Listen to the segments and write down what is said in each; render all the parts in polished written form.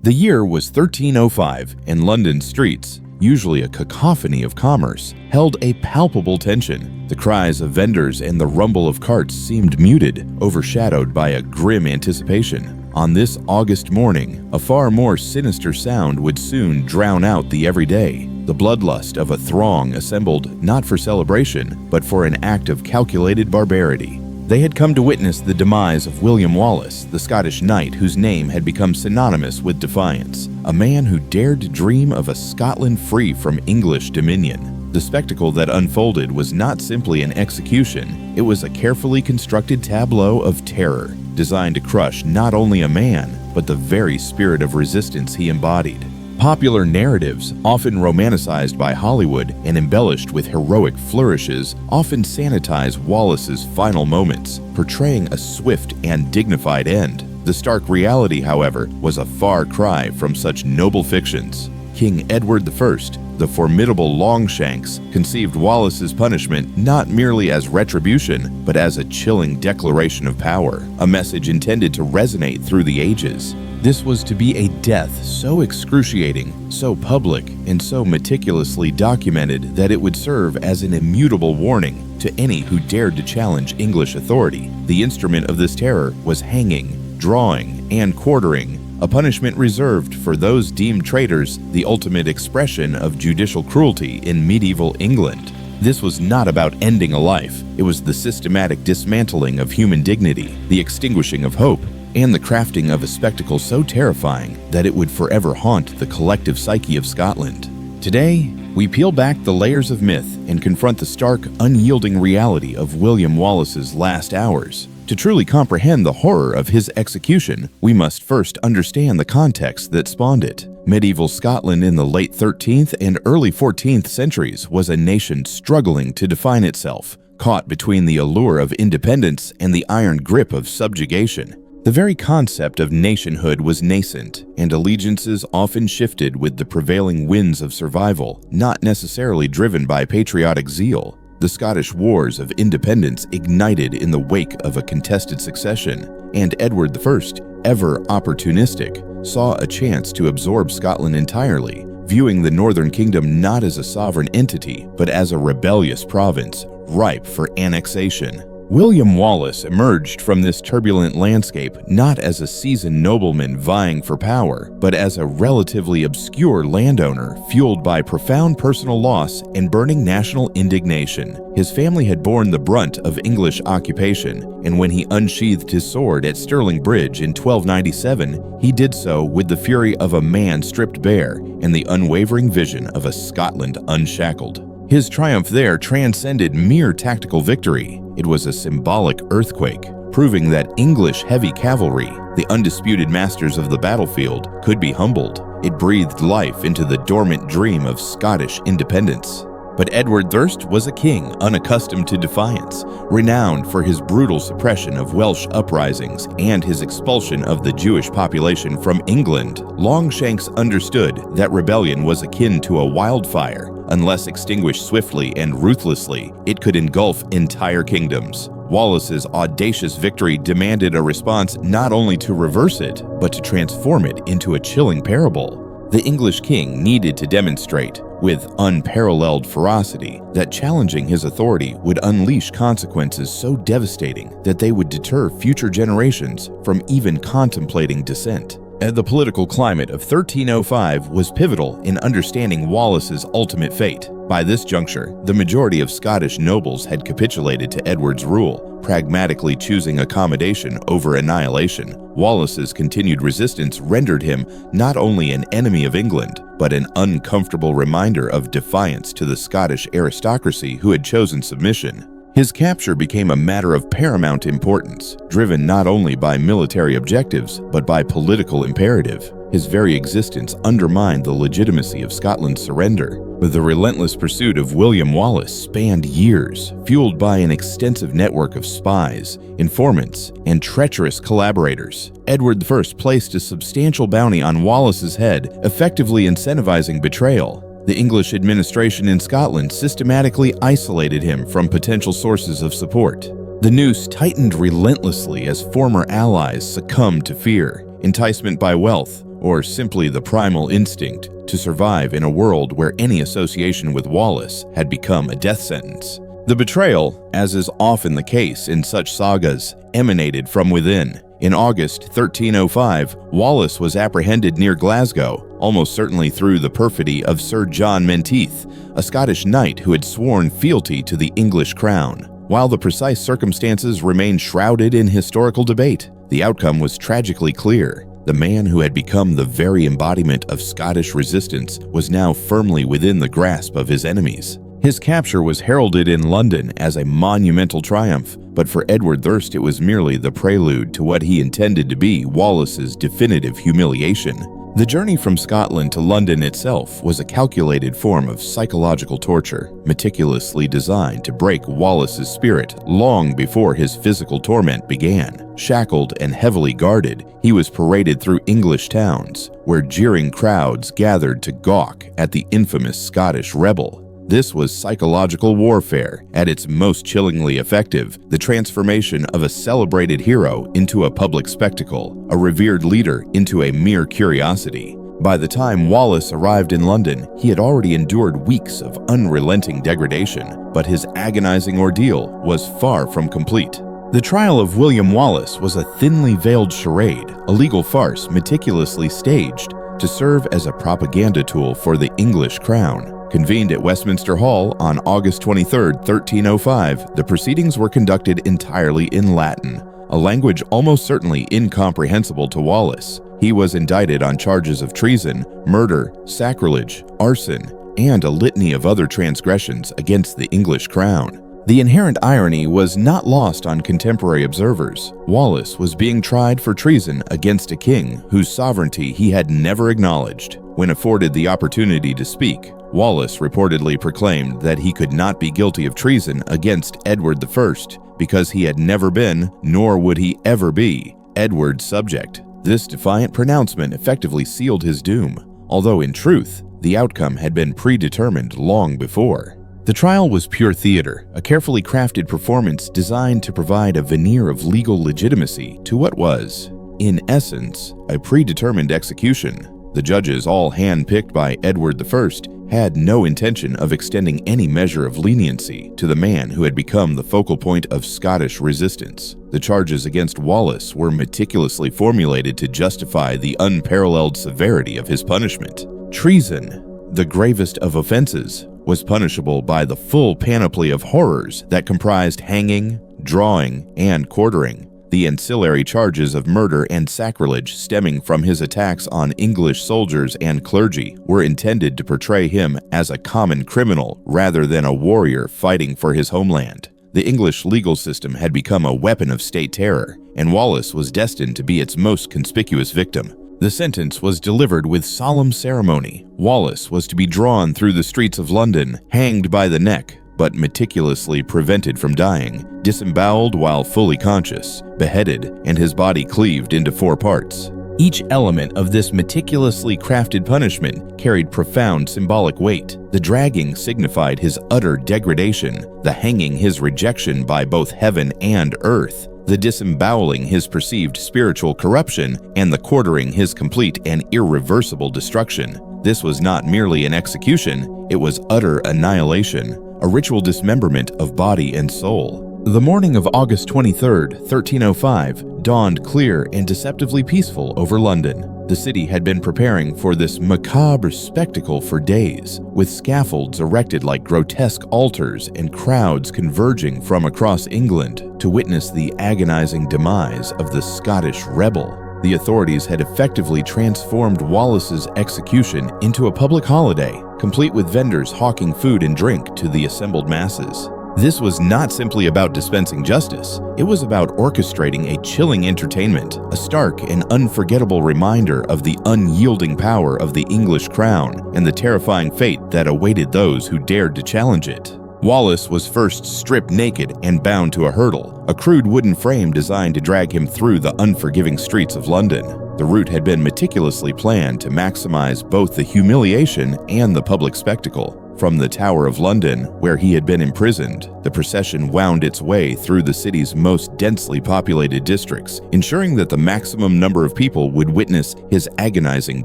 The year was 1305, and London's streets, usually a cacophony of commerce, held a palpable tension. The cries of vendors and the rumble of carts seemed muted, overshadowed by a grim anticipation. On this August morning, a far more sinister sound would soon drown out the everyday, the bloodlust of a throng assembled not for celebration, but for an act of calculated barbarity. They had come to witness the demise of William Wallace, the Scottish knight whose name had become synonymous with defiance, a man who dared to dream of a Scotland free from English dominion. The spectacle that unfolded was not simply an execution, it was a carefully constructed tableau of terror, designed to crush not only a man, but the very spirit of resistance he embodied. Popular narratives, often romanticized by Hollywood and embellished with heroic flourishes, often sanitize Wallace's final moments, portraying a swift and dignified end. The stark reality, however, was a far cry from such noble fictions. King Edward I, the formidable Longshanks, conceived Wallace's punishment not merely as retribution, but as a chilling declaration of power, a message intended to resonate through the ages. This was to be a death so excruciating, so public, and so meticulously documented that it would serve as an immutable warning to any who dared to challenge English authority. The instrument of this terror was hanging, drawing, and quartering, a punishment reserved for those deemed traitors, the ultimate expression of judicial cruelty in medieval England. This was not about ending a life, it was the systematic dismantling of human dignity, the extinguishing of hope, and the crafting of a spectacle so terrifying that it would forever haunt the collective psyche of Scotland. Today, we peel back the layers of myth and confront the stark, unyielding reality of William Wallace's last hours. To truly comprehend the horror of his execution, we must first understand the context that spawned it. Medieval Scotland in the late 13th and early 14th centuries was a nation struggling to define itself, caught between the allure of independence and the iron grip of subjugation. The very concept of nationhood was nascent, and allegiances often shifted with the prevailing winds of survival, not necessarily driven by patriotic zeal. The Scottish Wars of Independence ignited in the wake of a contested succession, and Edward I, ever opportunistic, saw a chance to absorb Scotland entirely, viewing the Northern Kingdom not as a sovereign entity, but as a rebellious province, ripe for annexation. William Wallace emerged from this turbulent landscape not as a seasoned nobleman vying for power, but as a relatively obscure landowner fueled by profound personal loss and burning national indignation. His family had borne the brunt of English occupation, and when he unsheathed his sword at Stirling Bridge in 1297, he did so with the fury of a man stripped bare and the unwavering vision of a Scotland unshackled. His triumph there transcended mere tactical victory. It was a symbolic earthquake, proving that English heavy cavalry, the undisputed masters of the battlefield, could be humbled. It breathed life into the dormant dream of Scottish independence. But Edward I was a king unaccustomed to defiance, renowned for his brutal suppression of Welsh uprisings and his expulsion of the Jewish population from England. Longshanks understood that rebellion was akin to a wildfire. Unless extinguished swiftly and ruthlessly, it could engulf entire kingdoms. Wallace's audacious victory demanded a response not only to reverse it, but to transform it into a chilling parable. The English king needed to demonstrate, with unparalleled ferocity, that challenging his authority would unleash consequences so devastating that they would deter future generations from even contemplating dissent. The political climate of 1305 was pivotal in understanding Wallace's ultimate fate. By this juncture, the majority of Scottish nobles had capitulated to Edward's rule, pragmatically choosing accommodation over annihilation. Wallace's continued resistance rendered him not only an enemy of England, but an uncomfortable reminder of defiance to the Scottish aristocracy who had chosen submission. His capture became a matter of paramount importance, driven not only by military objectives, but by political imperative. His very existence undermined the legitimacy of Scotland's surrender. But the relentless pursuit of William Wallace spanned years, fueled by an extensive network of spies, informants, and treacherous collaborators. Edward I placed a substantial bounty on Wallace's head, effectively incentivizing betrayal. The English administration in Scotland systematically isolated him from potential sources of support. The noose tightened relentlessly as former allies succumbed to fear, enticement by wealth, or simply the primal instinct to survive in a world where any association with Wallace had become a death sentence. The betrayal, as is often the case in such sagas, emanated from within. In August 1305, Wallace was apprehended near Glasgow, almost certainly through the perfidy of Sir John Menteith, a Scottish knight who had sworn fealty to the English crown. While the precise circumstances remain shrouded in historical debate, the outcome was tragically clear. The man who had become the very embodiment of Scottish resistance was now firmly within the grasp of his enemies. His capture was heralded in London as a monumental triumph, but for Edward Thirst it was merely the prelude to what he intended to be Wallace's definitive humiliation. The journey from Scotland to London itself was a calculated form of psychological torture, meticulously designed to break Wallace's spirit long before his physical torment began. Shackled and heavily guarded, he was paraded through English towns, where jeering crowds gathered to gawk at the infamous Scottish rebel. This was psychological warfare at its most chillingly effective, the transformation of a celebrated hero into a public spectacle, a revered leader into a mere curiosity. By the time Wallace arrived in London, he had already endured weeks of unrelenting degradation, but his agonizing ordeal was far from complete. The trial of William Wallace was a thinly veiled charade, a legal farce meticulously staged to serve as a propaganda tool for the English crown. Convened at Westminster Hall on August 23, 1305, the proceedings were conducted entirely in Latin, a language almost certainly incomprehensible to Wallace. He was indicted on charges of treason, murder, sacrilege, arson, and a litany of other transgressions against the English crown. The inherent irony was not lost on contemporary observers. Wallace was being tried for treason against a king whose sovereignty he had never acknowledged. When afforded the opportunity to speak, Wallace reportedly proclaimed that he could not be guilty of treason against Edward I because he had never been, nor would he ever be, Edward's subject. This defiant pronouncement effectively sealed his doom, although in truth, the outcome had been predetermined long before. The trial was pure theater, a carefully crafted performance designed to provide a veneer of legal legitimacy to what was, in essence, a predetermined execution. The judges, all hand-picked by Edward I, had no intention of extending any measure of leniency to the man who had become the focal point of Scottish resistance. The charges against Wallace were meticulously formulated to justify the unparalleled severity of his punishment. Treason, the gravest of offenses, was punishable by the full panoply of horrors that comprised hanging, drawing, and quartering. The ancillary charges of murder and sacrilege stemming from his attacks on English soldiers and clergy were intended to portray him as a common criminal rather than a warrior fighting for his homeland. The English legal system had become a weapon of state terror, and Wallace was destined to be its most conspicuous victim. The sentence was delivered with solemn ceremony. Wallace was to be drawn through the streets of London, hanged by the neck, but meticulously prevented from dying, disemboweled while fully conscious, beheaded, and his body cleaved into 4 parts. Each element of this meticulously crafted punishment carried profound symbolic weight. The dragging signified his utter degradation, the hanging his rejection by both heaven and earth, the disemboweling his perceived spiritual corruption, and the quartering his complete and irreversible destruction. This was not merely an execution, it was utter annihilation, a ritual dismemberment of body and soul. The morning of August 23, 1305, dawned clear and deceptively peaceful over London. The city had been preparing for this macabre spectacle for days, with scaffolds erected like grotesque altars and crowds converging from across England to witness the agonizing demise of the Scottish rebel. The authorities had effectively transformed Wallace's execution into a public holiday, complete with vendors hawking food and drink to the assembled masses. This was not simply about dispensing justice, it was about orchestrating a chilling entertainment, a stark and unforgettable reminder of the unyielding power of the English crown and the terrifying fate that awaited those who dared to challenge it. Wallace was first stripped naked and bound to a hurdle, a crude wooden frame designed to drag him through the unforgiving streets of London. The route had been meticulously planned to maximize both the humiliation and the public spectacle. From the Tower of London, where he had been imprisoned, the procession wound its way through the city's most densely populated districts, ensuring that the maximum number of people would witness his agonizing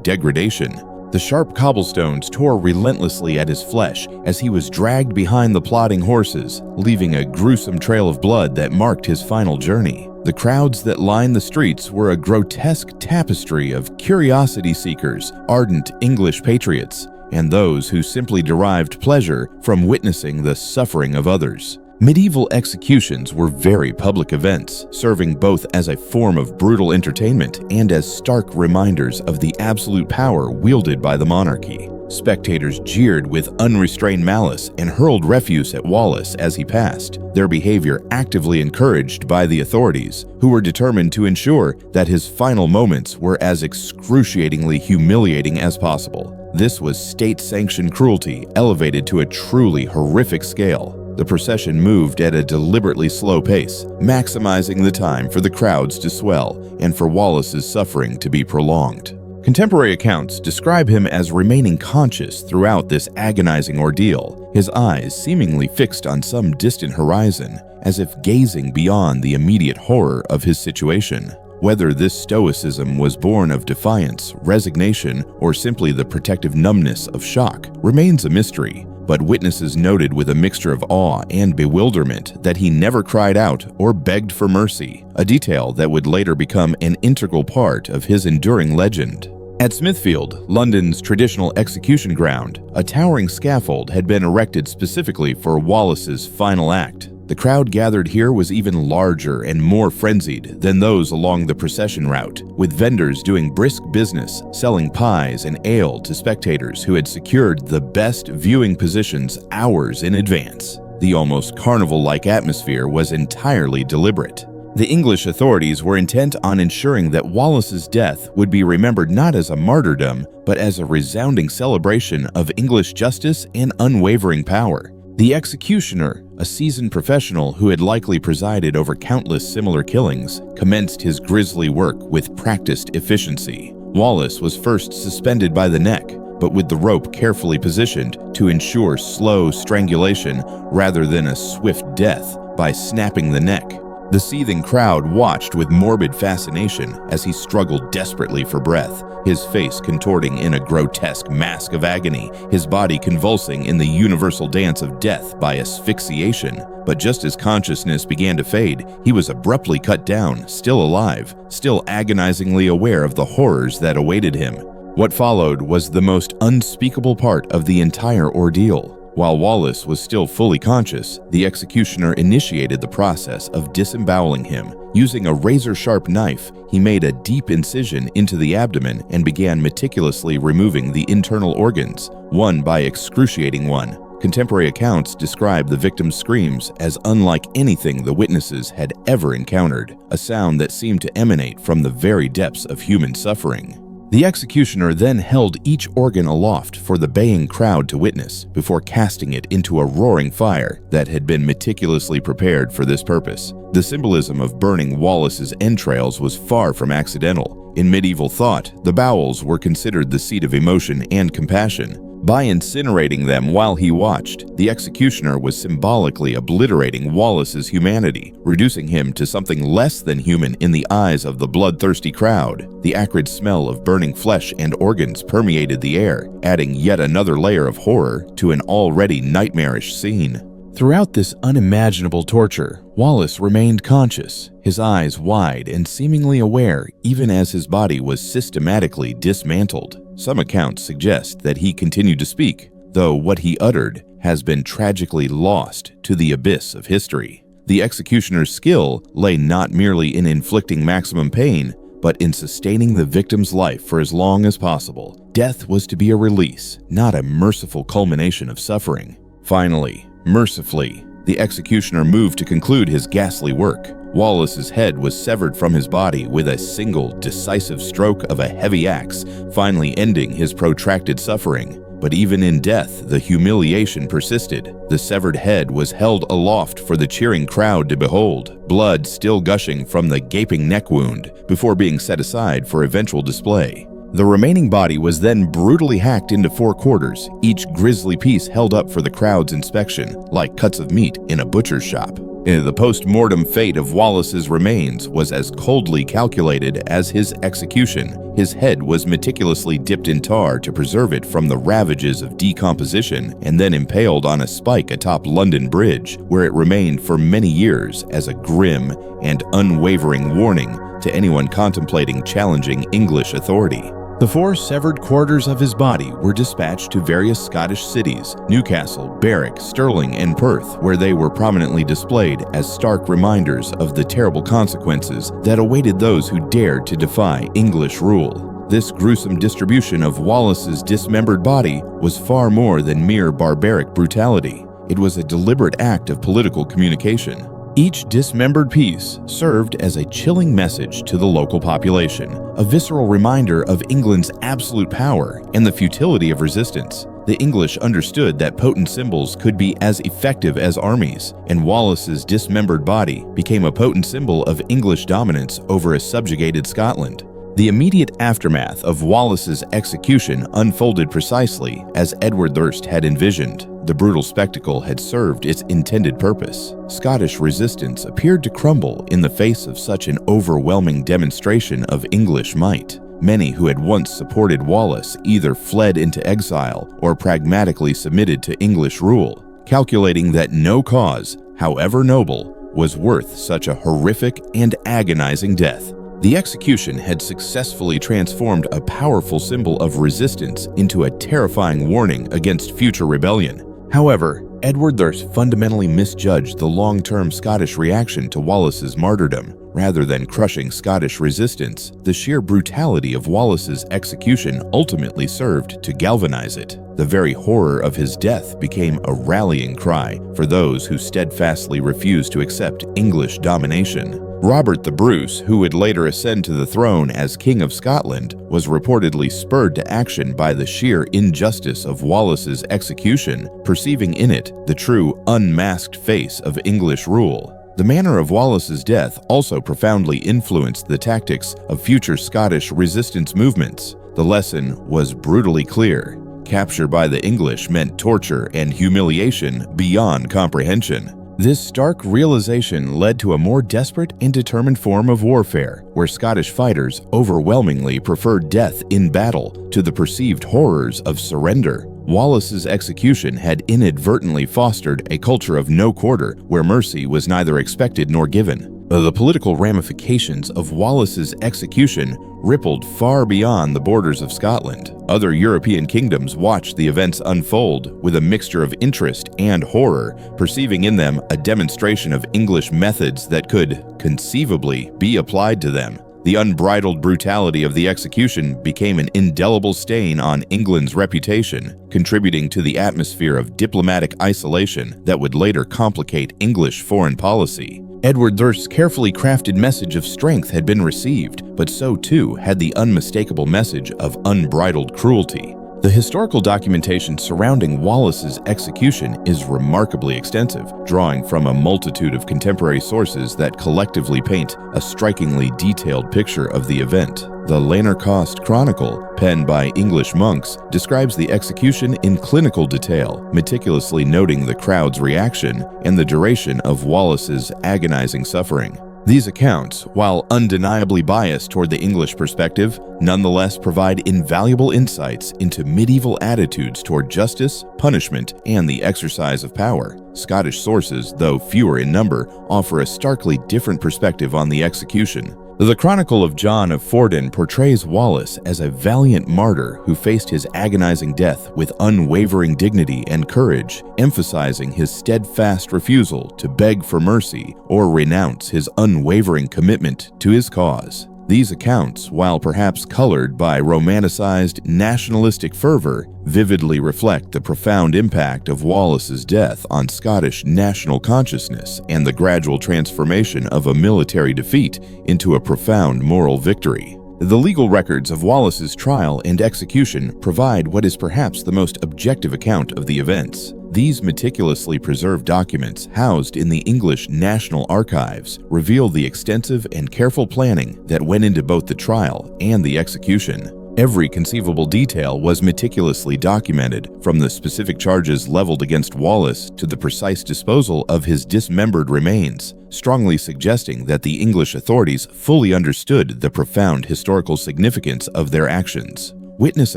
degradation. The sharp cobblestones tore relentlessly at his flesh as he was dragged behind the plodding horses, leaving a gruesome trail of blood that marked his final journey. The crowds that lined the streets were a grotesque tapestry of curiosity seekers, ardent English patriots, and those who simply derived pleasure from witnessing the suffering of others. Medieval executions were very public events, serving both as a form of brutal entertainment and as stark reminders of the absolute power wielded by the monarchy. Spectators jeered with unrestrained malice and hurled refuse at Wallace as he passed, their behavior actively encouraged by the authorities, who were determined to ensure that his final moments were as excruciatingly humiliating as possible. This was state-sanctioned cruelty elevated to a truly horrific scale. The procession moved at a deliberately slow pace, maximizing the time for the crowds to swell and for Wallace's suffering to be prolonged. Contemporary accounts describe him as remaining conscious throughout this agonizing ordeal, his eyes seemingly fixed on some distant horizon, as if gazing beyond the immediate horror of his situation. Whether this stoicism was born of defiance, resignation, or simply the protective numbness of shock remains a mystery, but witnesses noted with a mixture of awe and bewilderment that he never cried out or begged for mercy, a detail that would later become an integral part of his enduring legend. At Smithfield, London's traditional execution ground, a towering scaffold had been erected specifically for Wallace's final act. The crowd gathered here was even larger and more frenzied than those along the procession route, with vendors doing brisk business, selling pies and ale to spectators who had secured the best viewing positions hours in advance. The almost carnival-like atmosphere was entirely deliberate. The English authorities were intent on ensuring that Wallace's death would be remembered not as a martyrdom, but as a resounding celebration of English justice and unwavering power. The executioner, a seasoned professional who had likely presided over countless similar killings, commenced his grisly work with practiced efficiency. Wallace was first suspended by the neck, but with the rope carefully positioned to ensure slow strangulation rather than a swift death by snapping the neck. The seething crowd watched with morbid fascination as he struggled desperately for breath, his face contorting in a grotesque mask of agony, his body convulsing in the universal dance of death by asphyxiation. But just as consciousness began to fade, he was abruptly cut down, still alive, still agonizingly aware of the horrors that awaited him. What followed was the most unspeakable part of the entire ordeal. While Wallace was still fully conscious, the executioner initiated the process of disemboweling him. Using a razor-sharp knife, he made a deep incision into the abdomen and began meticulously removing the internal organs, one by excruciating one. Contemporary accounts describe the victim's screams as unlike anything the witnesses had ever encountered, a sound that seemed to emanate from the very depths of human suffering. The executioner then held each organ aloft for the baying crowd to witness before casting it into a roaring fire that had been meticulously prepared for this purpose. The symbolism of burning Wallace's entrails was far from accidental. In medieval thought, the bowels were considered the seat of emotion and compassion. By incinerating them while he watched, the executioner was symbolically obliterating Wallace's humanity, reducing him to something less than human in the eyes of the bloodthirsty crowd. The acrid smell of burning flesh and organs permeated the air, adding yet another layer of horror to an already nightmarish scene. Throughout this unimaginable torture, Wallace remained conscious, his eyes wide and seemingly aware even as his body was systematically dismantled. Some accounts suggest that he continued to speak, though what he uttered has been tragically lost to the abyss of history. The executioner's skill lay not merely in inflicting maximum pain, but in sustaining the victim's life for as long as possible. Death was to be a release, not a merciful culmination of suffering. Finally, mercifully, the executioner moved to conclude his ghastly work. Wallace's head was severed from his body with a single, decisive stroke of a heavy axe, finally ending his protracted suffering. But even in death, the humiliation persisted. The severed head was held aloft for the cheering crowd to behold, blood still gushing from the gaping neck wound, before being set aside for eventual display. The remaining body was then brutally hacked into 4 quarters, each grisly piece held up for the crowd's inspection, like cuts of meat in a butcher's shop. The post-mortem fate of Wallace's remains was as coldly calculated as his execution. His head was meticulously dipped in tar to preserve it from the ravages of decomposition and then impaled on a spike atop London Bridge, where it remained for many years as a grim and unwavering warning to anyone contemplating challenging English authority. The 4 severed quarters of his body were dispatched to various Scottish cities, Newcastle, Berwick, Stirling, and Perth, where they were prominently displayed as stark reminders of the terrible consequences that awaited those who dared to defy English rule. This gruesome distribution of Wallace's dismembered body was far more than mere barbaric brutality. It was a deliberate act of political communication. Each dismembered piece served as a chilling message to the local population, a visceral reminder of England's absolute power and the futility of resistance. The English understood that potent symbols could be as effective as armies, and Wallace's dismembered body became a potent symbol of English dominance over a subjugated Scotland. The immediate aftermath of Wallace's execution unfolded precisely as Edward Thirst had envisioned. The brutal spectacle had served its intended purpose. Scottish resistance appeared to crumble in the face of such an overwhelming demonstration of English might. Many who had once supported Wallace either fled into exile or pragmatically submitted to English rule, calculating that no cause, however noble, was worth such a horrific and agonizing death. The execution had successfully transformed a powerful symbol of resistance into a terrifying warning against future rebellion. However, Edward Thirst fundamentally misjudged the long-term Scottish reaction to Wallace's martyrdom. Rather than crushing Scottish resistance, the sheer brutality of Wallace's execution ultimately served to galvanize it. The very horror of his death became a rallying cry for those who steadfastly refused to accept English domination. Robert the Bruce, who would later ascend to the throne as King of Scotland, was reportedly spurred to action by the sheer injustice of Wallace's execution, perceiving in it the true unmasked face of English rule. The manner of Wallace's death also profoundly influenced the tactics of future Scottish resistance movements. The lesson was brutally clear. Capture by the English meant torture and humiliation beyond comprehension. This stark realization led to a more desperate and determined form of warfare, where Scottish fighters overwhelmingly preferred death in battle to the perceived horrors of surrender. Wallace's execution had inadvertently fostered a culture of no quarter, where mercy was neither expected nor given. The political ramifications of Wallace's execution rippled far beyond the borders of Scotland. Other European kingdoms watched the events unfold with a mixture of interest and horror, perceiving in them a demonstration of English methods that could, conceivably, be applied to them. The unbridled brutality of the execution became an indelible stain on England's reputation, contributing to the atmosphere of diplomatic isolation that would later complicate English foreign policy. Edward Thirst's carefully crafted message of strength had been received, but so too had the unmistakable message of unbridled cruelty. The historical documentation surrounding Wallace's execution is remarkably extensive, drawing from a multitude of contemporary sources that collectively paint a strikingly detailed picture of the event. The Lanercost Chronicle, penned by English monks, describes the execution in clinical detail, meticulously noting the crowd's reaction and the duration of Wallace's agonizing suffering. These accounts, while undeniably biased toward the English perspective, nonetheless provide invaluable insights into medieval attitudes toward justice, punishment, and the exercise of power. Scottish sources, though fewer in number, offer a starkly different perspective on the execution. The Chronicle of John of Fordun portrays Wallace as a valiant martyr who faced his agonizing death with unwavering dignity and courage, emphasizing his steadfast refusal to beg for mercy or renounce his unwavering commitment to his cause. These accounts, while perhaps colored by romanticized nationalistic fervor, vividly reflect the profound impact of Wallace's death on Scottish national consciousness and the gradual transformation of a military defeat into a profound moral victory. The legal records of Wallace's trial and execution provide what is perhaps the most objective account of the events. These meticulously preserved documents, housed in the English National Archives, reveal the extensive and careful planning that went into both the trial and the execution. Every conceivable detail was meticulously documented, from the specific charges leveled against Wallace to the precise disposal of his dismembered remains, strongly suggesting that the English authorities fully understood the profound historical significance of their actions. Witness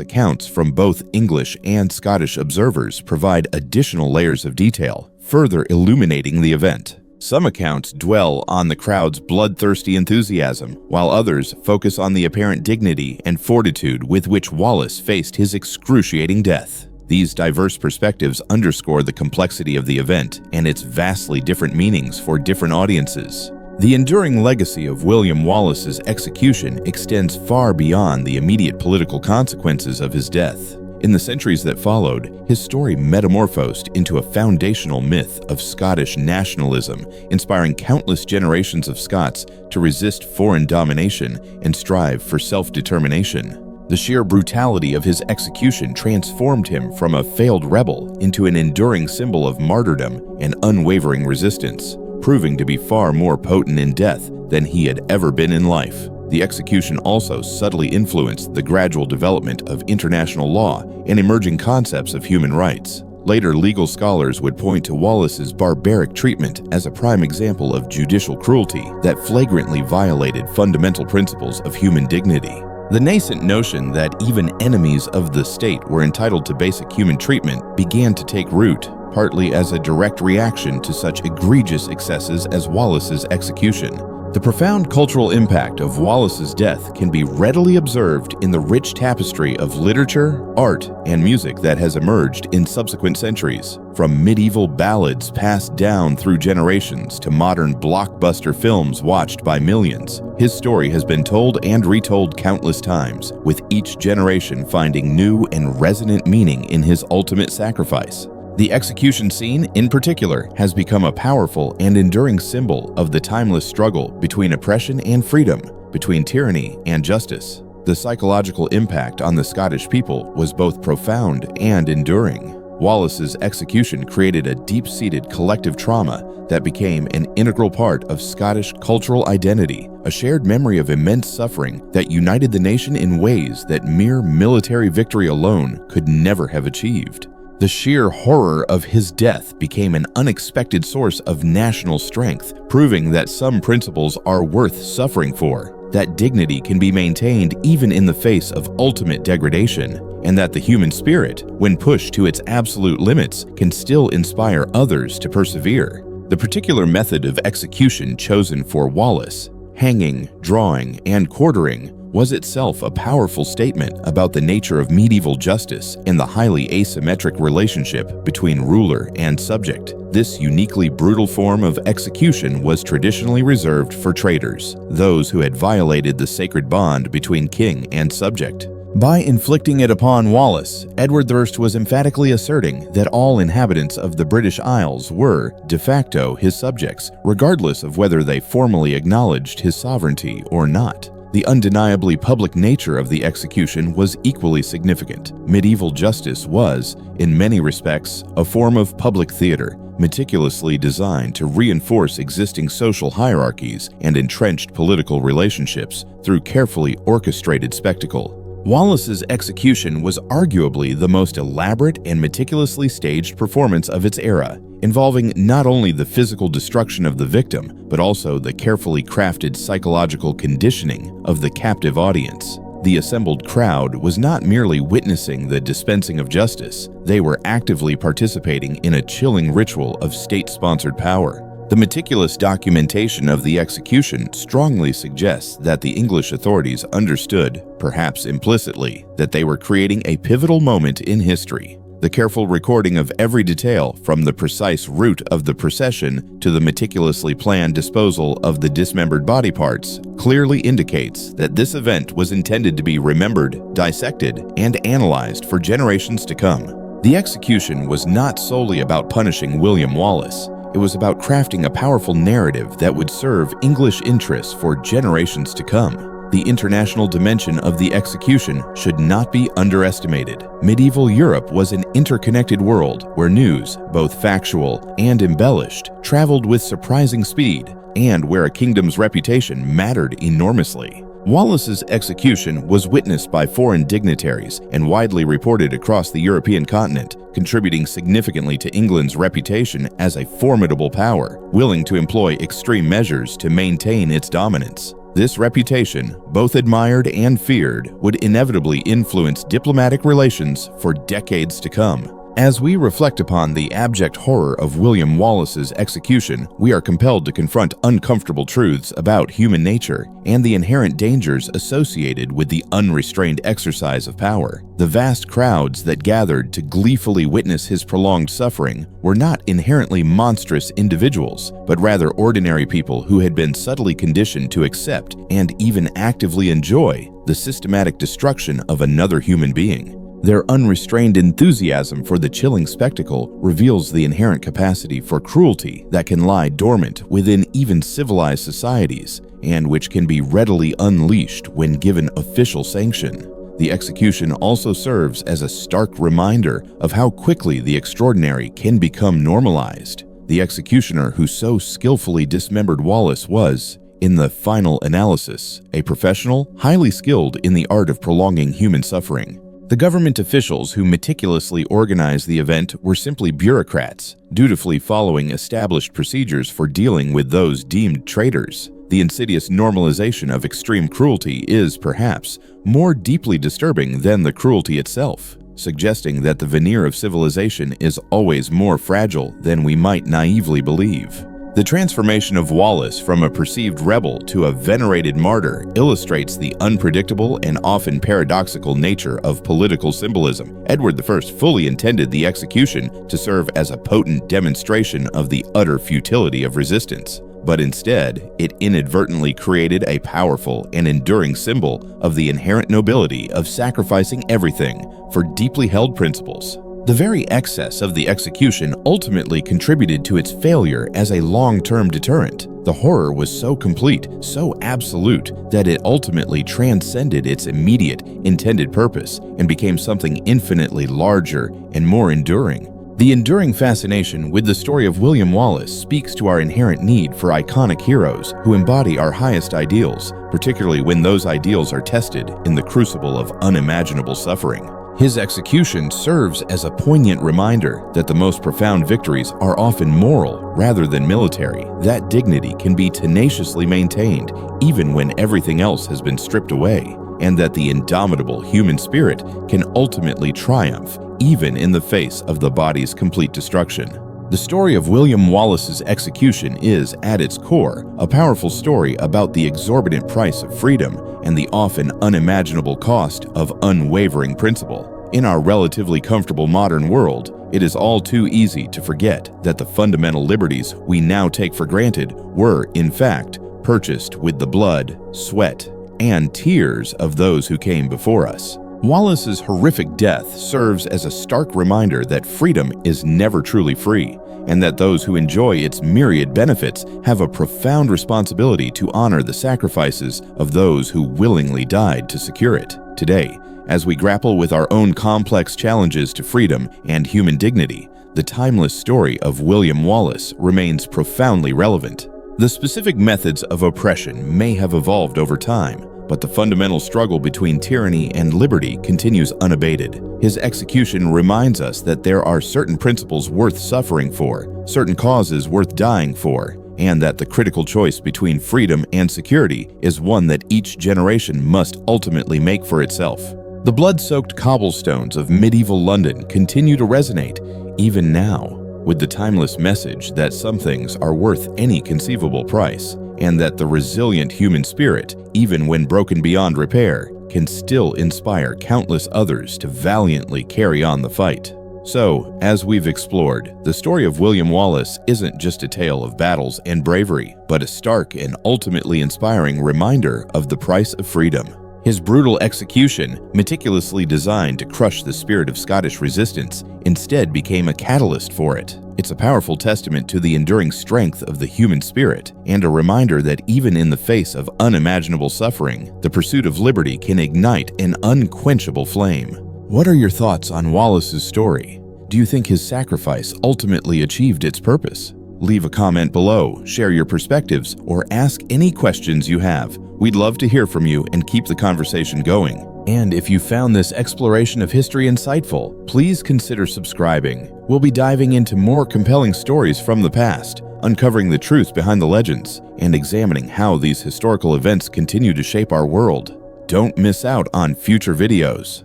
accounts from both English and Scottish observers provide additional layers of detail, further illuminating the event. Some accounts dwell on the crowd's bloodthirsty enthusiasm, while others focus on the apparent dignity and fortitude with which Wallace faced his excruciating death. These diverse perspectives underscore the complexity of the event and its vastly different meanings for different audiences. The enduring legacy of William Wallace's execution extends far beyond the immediate political consequences of his death. In the centuries that followed, his story metamorphosed into a foundational myth of Scottish nationalism, inspiring countless generations of Scots to resist foreign domination and strive for self-determination. The sheer brutality of his execution transformed him from a failed rebel into an enduring symbol of martyrdom and unwavering resistance, proving to be far more potent in death than he had ever been in life. The execution also subtly influenced the gradual development of international law and emerging concepts of human rights. Later legal scholars would point to Wallace's barbaric treatment as a prime example of judicial cruelty that flagrantly violated fundamental principles of human dignity. The nascent notion that even enemies of the state were entitled to basic human treatment began to take root, partly as a direct reaction to such egregious excesses as Wallace's execution. The profound cultural impact of Wallace's death can be readily observed in the rich tapestry of literature, art, and music that has emerged in subsequent centuries. From medieval ballads passed down through generations to modern blockbuster films watched by millions, his story has been told and retold countless times, with each generation finding new and resonant meaning in his ultimate sacrifice. The execution scene, in particular, has become a powerful and enduring symbol of the timeless struggle between oppression and freedom, between tyranny and justice. The psychological impact on the Scottish people was both profound and enduring. Wallace's execution created a deep-seated collective trauma that became an integral part of Scottish cultural identity, a shared memory of immense suffering that united the nation in ways that mere military victory alone could never have achieved. The sheer horror of his death became an unexpected source of national strength, proving that some principles are worth suffering for, that dignity can be maintained even in the face of ultimate degradation, and that the human spirit, when pushed to its absolute limits, can still inspire others to persevere. The particular method of execution chosen for Wallace, hanging, drawing, and quartering, was itself a powerful statement about the nature of medieval justice and the highly asymmetric relationship between ruler and subject. This uniquely brutal form of execution was traditionally reserved for traitors, those who had violated the sacred bond between king and subject. By inflicting it upon Wallace, Edward I was emphatically asserting that all inhabitants of the British Isles were, de facto, his subjects, regardless of whether they formally acknowledged his sovereignty or not. The undeniably public nature of the execution was equally significant. Medieval justice was, in many respects, a form of public theater, meticulously designed to reinforce existing social hierarchies and entrenched political relationships through carefully orchestrated spectacle. Wallace's execution was arguably the most elaborate and meticulously staged performance of its era, involving not only the physical destruction of the victim, but also the carefully crafted psychological conditioning of the captive audience. The assembled crowd was not merely witnessing the dispensing of justice, they were actively participating in a chilling ritual of state-sponsored power. The meticulous documentation of the execution strongly suggests that the English authorities understood, perhaps implicitly, that they were creating a pivotal moment in history. The careful recording of every detail, from the precise route of the procession to the meticulously planned disposal of the dismembered body parts, clearly indicates that this event was intended to be remembered, dissected, and analyzed for generations to come. The execution was not solely about punishing William Wallace. It was about crafting a powerful narrative that would serve English interests for generations to come. The international dimension of the execution should not be underestimated. Medieval Europe was an interconnected world where news, both factual and embellished, traveled with surprising speed, and where a kingdom's reputation mattered enormously. Wallace's execution was witnessed by foreign dignitaries and widely reported across the European continent, contributing significantly to England's reputation as a formidable power, willing to employ extreme measures to maintain its dominance. This reputation, both admired and feared, would inevitably influence diplomatic relations for decades to come. As we reflect upon the abject horror of William Wallace's execution, we are compelled to confront uncomfortable truths about human nature and the inherent dangers associated with the unrestrained exercise of power. The vast crowds that gathered to gleefully witness his prolonged suffering were not inherently monstrous individuals, but rather ordinary people who had been subtly conditioned to accept and even actively enjoy the systematic destruction of another human being. Their unrestrained enthusiasm for the chilling spectacle reveals the inherent capacity for cruelty that can lie dormant within even civilized societies, and which can be readily unleashed when given official sanction. The execution also serves as a stark reminder of how quickly the extraordinary can become normalized. The executioner who so skillfully dismembered Wallace was, in the final analysis, a professional, highly skilled in the art of prolonging human suffering. The government officials who meticulously organized the event were simply bureaucrats, dutifully following established procedures for dealing with those deemed traitors. The insidious normalization of extreme cruelty is, perhaps, more deeply disturbing than the cruelty itself, suggesting that the veneer of civilization is always more fragile than we might naively believe. The transformation of Wallace from a perceived rebel to a venerated martyr illustrates the unpredictable and often paradoxical nature of political symbolism. Edward I fully intended the execution to serve as a potent demonstration of the utter futility of resistance, but instead, it inadvertently created a powerful and enduring symbol of the inherent nobility of sacrificing everything for deeply held principles. The very excess of the execution ultimately contributed to its failure as a long-term deterrent. The horror was so complete, so absolute, that it ultimately transcended its immediate intended purpose and became something infinitely larger and more enduring. The enduring fascination with the story of William Wallace speaks to our inherent need for iconic heroes who embody our highest ideals, particularly when those ideals are tested in the crucible of unimaginable suffering. His execution serves as a poignant reminder that the most profound victories are often moral rather than military. That dignity can be tenaciously maintained even when everything else has been stripped away, and that the indomitable human spirit can ultimately triumph even in the face of the body's complete destruction. The story of William Wallace's execution is, at its core, a powerful story about the exorbitant price of freedom and the often unimaginable cost of unwavering principle. In our relatively comfortable modern world, it is all too easy to forget that the fundamental liberties we now take for granted were, in fact, purchased with the blood, sweat, and tears of those who came before us. Wallace's horrific death serves as a stark reminder that freedom is never truly free, and that those who enjoy its myriad benefits have a profound responsibility to honor the sacrifices of those who willingly died to secure it. Today, as we grapple with our own complex challenges to freedom and human dignity, the timeless story of William Wallace remains profoundly relevant. The specific methods of oppression may have evolved over time, but the fundamental struggle between tyranny and liberty continues unabated. His execution reminds us that there are certain principles worth suffering for, certain causes worth dying for, and that the critical choice between freedom and security is one that each generation must ultimately make for itself. The blood-soaked cobblestones of medieval London continue to resonate, even now, with the timeless message that some things are worth any conceivable price, and that the resilient human spirit, even when broken beyond repair, can still inspire countless others to valiantly carry on the fight. So, as we've explored, the story of William Wallace isn't just a tale of battles and bravery, but a stark and ultimately inspiring reminder of the price of freedom. His brutal execution, meticulously designed to crush the spirit of Scottish resistance, instead became a catalyst for it. It's a powerful testament to the enduring strength of the human spirit, and a reminder that even in the face of unimaginable suffering, the pursuit of liberty can ignite an unquenchable flame. What are your thoughts on Wallace's story? Do you think his sacrifice ultimately achieved its purpose? Leave a comment below, share your perspectives, or ask any questions you have. We'd love to hear from you and keep the conversation going. And if you found this exploration of history insightful, please consider subscribing. We'll be diving into more compelling stories from the past, uncovering the truth behind the legends, and examining how these historical events continue to shape our world. Don't miss out on future videos.